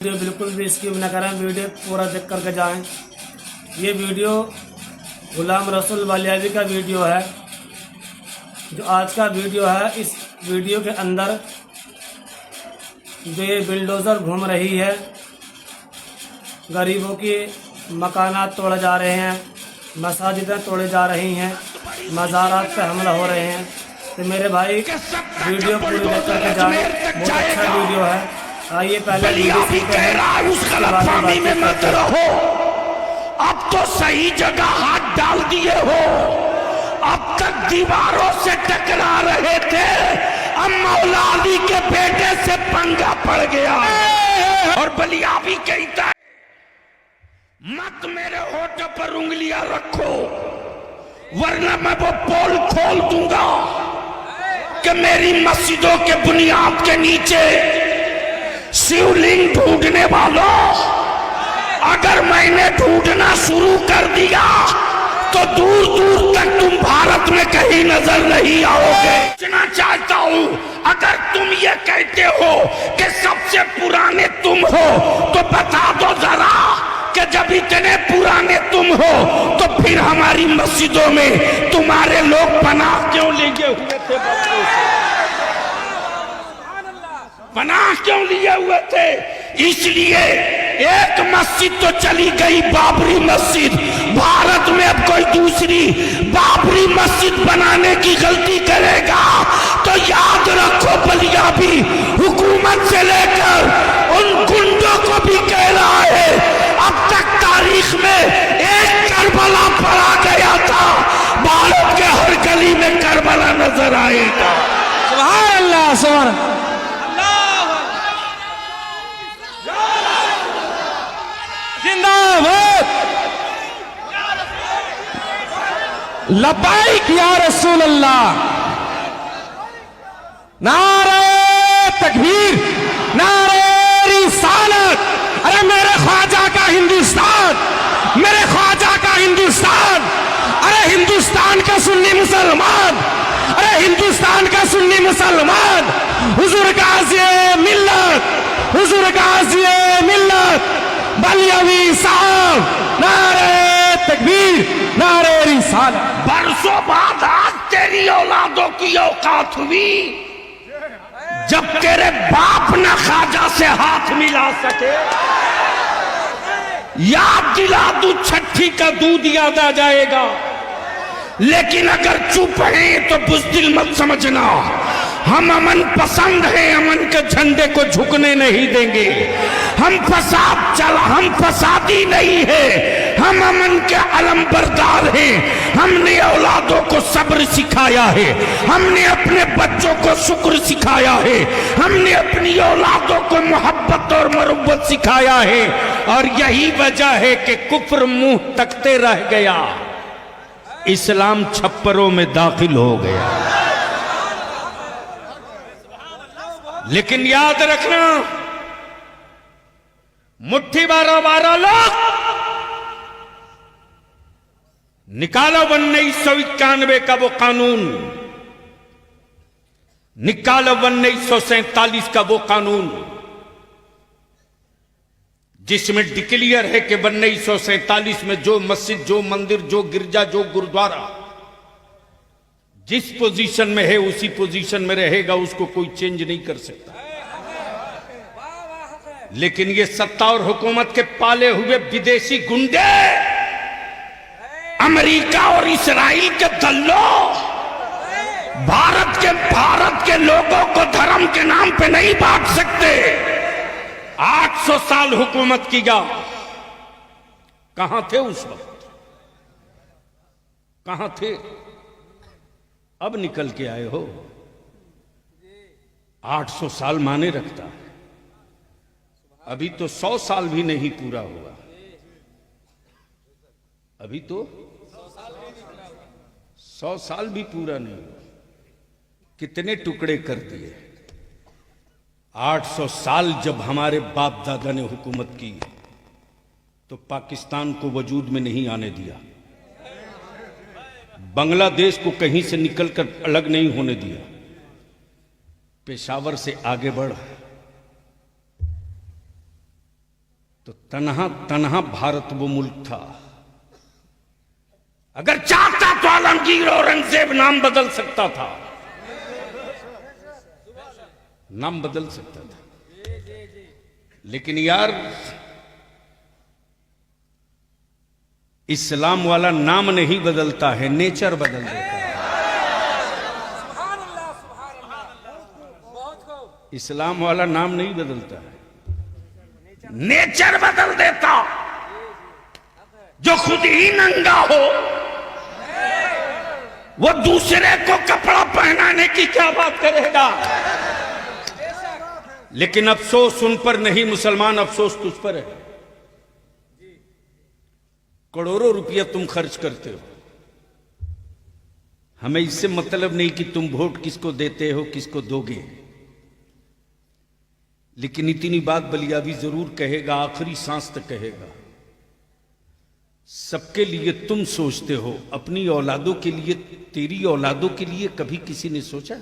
Video बिल्कुल भी skip न करें, वीडियो पूरा देख करके जाएं। ये वीडियो गुलाम रसूल बालियावी का वीडियो है, जो आज का वीडियो है। इस वीडियो के अंदर जो ये बिल्डोज़र घूम रही है, गरीबों की मकानात तोड़े जा रहे हैं, मसाजिदें तोड़े जा रही हैं, मज़ारात पे हमला हो रहे हैं। तो मेरे भाई वीडियो पूरी देख करके जाएं, बहुत अच्छा वीडियो है। आइए पहले वीडियो सीखते हैं, उसके बाद में मत रहो। अब तो सही जगह हाथ डाल दिए हो। अब तक दीवारों से टकरा रहे थे, अब मौला अली के बेटे से पंगा पड़ गया। और बलियावी कहता है मत मेरे होठ पर उंगलियां रखो, वरना मैं वो पोल खोल दूंगा कि मेरी मस्जिदों के बुनियाद के नीचे शिवलिंग ढूंढने वालों, अगर मैंने ढूंढना शुरू कर दिया तो दूर दूर तक तुम भारत में कहीं नजर नहीं आओगे। पूछना चाहता हूं, अगर तुम ये कहते हो कि सबसे पुराने तुम हो तो बता दो जरा कि जब इतने पुराने तुम हो तो फिर हमारी मस्जिदों में तुम्हारे लोग पनाह क्यों लेके हुए थे? बच्चों से पनाह क्यों लिए हुए थे? इसलिए एक मस्जिद तो चली गई, बाबरी मस्जिद। भारत में अब कोई दूसरी बाबरी मस्जिद बनाने की गलती करेगा तो याद रखो, बलियावी हुकूमत से लेकर उन गुंडों को भी कह रहा है, अब तक तारीख में एक करबला पड़ा गया था, भारत के हर गली में करबला नजर आएगा। सुभान अल्लाह, सुभान अल्लाह। जिंदाबाद, लब्बाइक या रसूल अल्लाह। नारे तकबीर, नारे रिसालत। अरे मेरे ख्वाजा का हिंदुस्तान, मेरे ख्वाजा का हिंदुस्तान। अरे हिंदुस्तान का सुन्नी मुसलमान, अरे हिंदुस्तान का सुन्नी मुसलमान। हुजूर गाज़ी मिल्लत, हुजूर गाज़ी मिल्लत बलियावी साहब, नारे तकबीर, नारे रिसालत। बरसों बाद आज तेरी औलादों की औकात हुई जब तेरे बाप न ख्वाजा से हाथ मिला सके। याद दिला दू, छठी का दूध याद आ जाएगा। लेकिन अगर चुप हैं तो बुज़दिल मत समझना, हम अमन पसंद हैं, अमन के झंडे को झुकने नहीं देंगे। हम फसादी नहीं है, हम अमन के अलमबरदार हैं। हमने औलादों को सब्र सिखाया है, हमने अपने बच्चों को शुक्र सिखाया है, हमने अपनी औलादों को मोहब्बत और मरुब्बत सिखाया है। और यही वजह है कि कुफ्र मुंह तकते रह गया, इस्लाम छप्परों में दाखिल हो गया। लेकिन याद रखना, मुट्ठी 12 लोग निकालो 1991 का वो कानून, निकालो 1947 का वो कानून, जिसमें डिक्लेयर है कि 1947 में जो मस्जिद, जो मंदिर, जो गिरजा, जो गुरुद्वारा जिस पोजीशन में है उसी पोजीशन में रहेगा, उसको कोई चेंज नहीं कर सकता। लेकिन ये सत्ता और हुकूमत के पाले हुए विदेशी गुंडे, अमेरिका और इस्राइल के दल्लों, भारत के लोगों को धर्म के नाम पे नहीं बांट सकते। 800 साल हुकूमत किया, कहां थे उस वक्त? कहां थे? अब निकल के आए हो। 800 साल माने रखता है, अभी तो 100 साल भी नहीं पूरा हुआ। अभी तो 100 साल भी पूरा नहीं हुआ, कितने टुकड़े कर दिए। 800 साल जब हमारे बाप दादा ने हुकूमत की तो पाकिस्तान को वजूद में नहीं आने दिया, बांग्लादेश को कहीं से निकलकर अलग नहीं होने दिया, पेशावर से आगे बढ़, तो तन्हा तन्हा भारत वो मुल्क था। अगर चाहता तो आलमगीर औरंगजेब नाम बदल सकता था, नाम बदल सकता था। लेकिन यार इस्लाम वाला नाम नहीं बदलता है, नेचर बदल देता है। इस्लाम वाला नाम नहीं बदलता है, नेचर बदल देता। जो खुद ही नंगा हो वो दूसरे को कपड़ा पहनाने की क्या बात करेगा। लेकिन अफसोस उन पर नहीं मुसलमान, अफसोस तुझ पर है। करोड़ों रुपया तुम खर्च करते हो, हमें इससे मतलब नहीं कि तुम वोट किसको देते हो किसको दोगे। लेकिन इतनी बात बलियाबी जरूर कहेगा, आखिरी सांस तक कहेगा। सबके लिए तुम सोचते हो, अपनी औलादों के लिए, तेरी औलादों के लिए कभी किसी ने सोचा?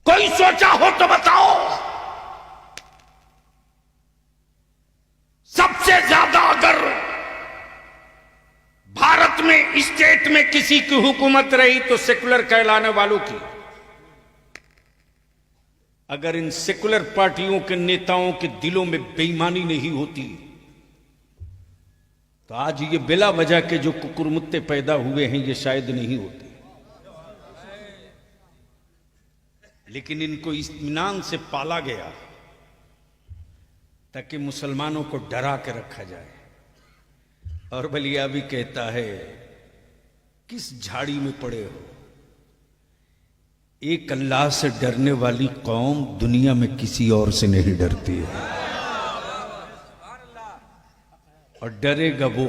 कोई सोचा हो तो बताओ। सबसे ज्यादा अगर भारत में स्टेट में किसी की हुकूमत रही तो सेकुलर कहलाने वालों की। अगर इन सेकुलर पार्टियों के नेताओं के दिलों में बेईमानी नहीं होती तो आज ये बिला वजह के जो कुकुरमुत्ते पैदा हुए हैं ये शायद नहीं होते। लेकिन इनको इत्मीनान से पाला गया ताकि मुसलमानों को डरा के रखा जाए। और बलिया भी कहता है, किस झाड़ी में पड़े हो। एक अल्लाह से डरने वाली कौम दुनिया में किसी और से नहीं डरती है। और डरेगा वो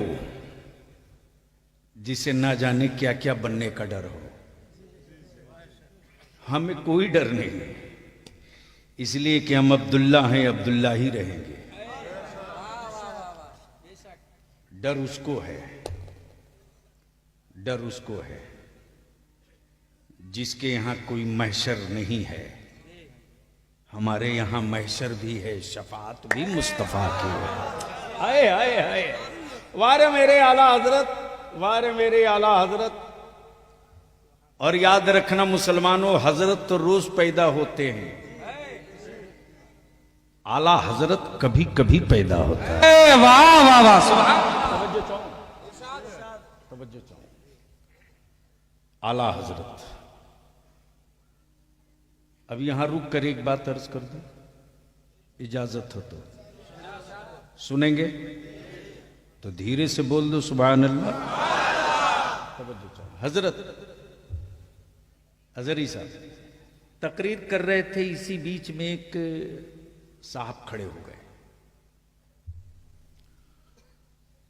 जिसे ना जाने क्या क्या बनने का डर हो। हमें कोई डर नहीं, इसलिए कि हम अब्दुल्ला हैं, अब्दुल्ला ही रहेंगे। डर उसको है, डर उसको है जिसके यहां कोई महशर नहीं है। हमारे यहां महशर भी है, शफात भी मुस्तफा की है। हाय हाय हाय, वारे मेरे आला हजरत, वारे मेरे आला हजरत। और याद रखना मुसलमानों, हजरत तो रोज पैदा होते हैं, आला हजरत कभी कभी पैदा होता है। वाह वाह वाह, सुभान। तवज्जो चाहो, आला हजरत। अब यहां रुक कर एक बात अर्ज कर दूं, इजाजत हो तो सुनेंगे? तो धीरे से बोल दो सुभान अल्लाह। हजरत हजरी साहब तकरीर कर रहे थे, इसी बीच में एक साहब खड़े हो गए।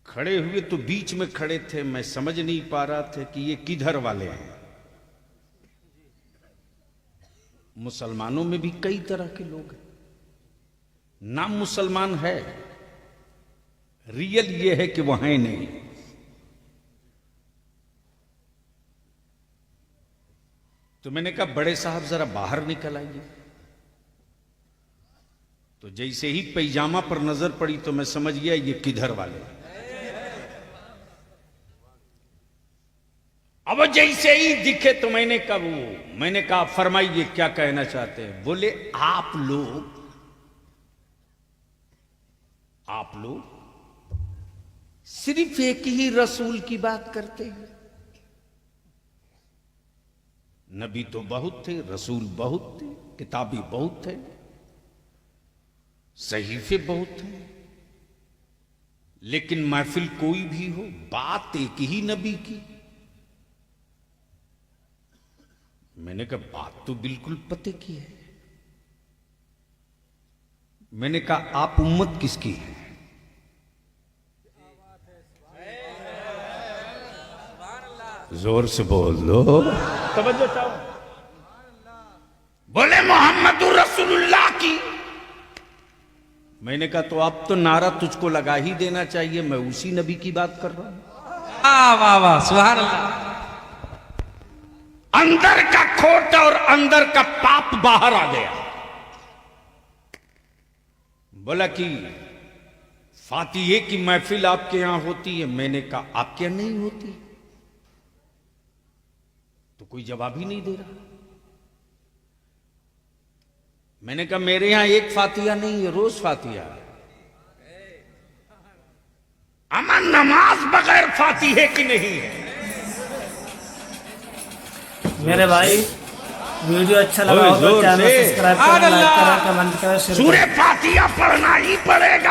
खड़े हुए तो बीच में खड़े थे, मैं समझ नहीं पा रहा था कि ये किधर वाले हैं। मुसलमानों में भी कई तरह के लोग हैं, नाम मुसलमान है, रियल ये है कि वह है नहीं। तो मैंने कहा बड़े साहब जरा बाहर निकल आइए। तो जैसे ही पैजामा पर नजर पड़ी तो मैं समझ गया ये किधर वाले। अब जैसे ही दिखे तो मैंने कहा फरमाइए क्या कहना चाहते हैं। बोले आप लोग सिर्फ एक ही रसूल की बात करते हैं। नबी तो बहुत थे, रसूल बहुत थे, किताबी बहुत थे, सहीफे बहुत थे, लेकिन महफिल कोई भी हो, बात एक ही नबी की। मैंने कहा बात तो बिल्कुल पते की है। मैंने कहा आप उम्मत किसकी है? जोर से बोल लो, तवज्जो चाहो। बोले मोहम्मद रसूलुल्लाह की। मैंने कहा तो अब तो नारा तुझको लगा ही देना चाहिए, मैं उसी नबी की बात कर रहा हूं। वाह वाह, सुभान अल्लाह। अंदर का खोट और अंदर का पाप बाहर आ गया। बोला कि फातिहे की महफिल आपके यहां होती है। मैंने कहा आपके यहां नहीं होती, तो कोई जवाब ही नहीं दे रहा। मैंने कहा मेरे यहां एक फातिहा नहीं है, रोज फातिहा है। अमन नमाज बगैर फातिहे की नहीं है। मेरे भाई वीडियो अच्छा लगा हो तो जोर चैनल से। सब्सक्राइब करें, लाइक करें, कमेंट करें, शेयर करें। सूरह फातिहा पढ़ना ही पड़ेगा।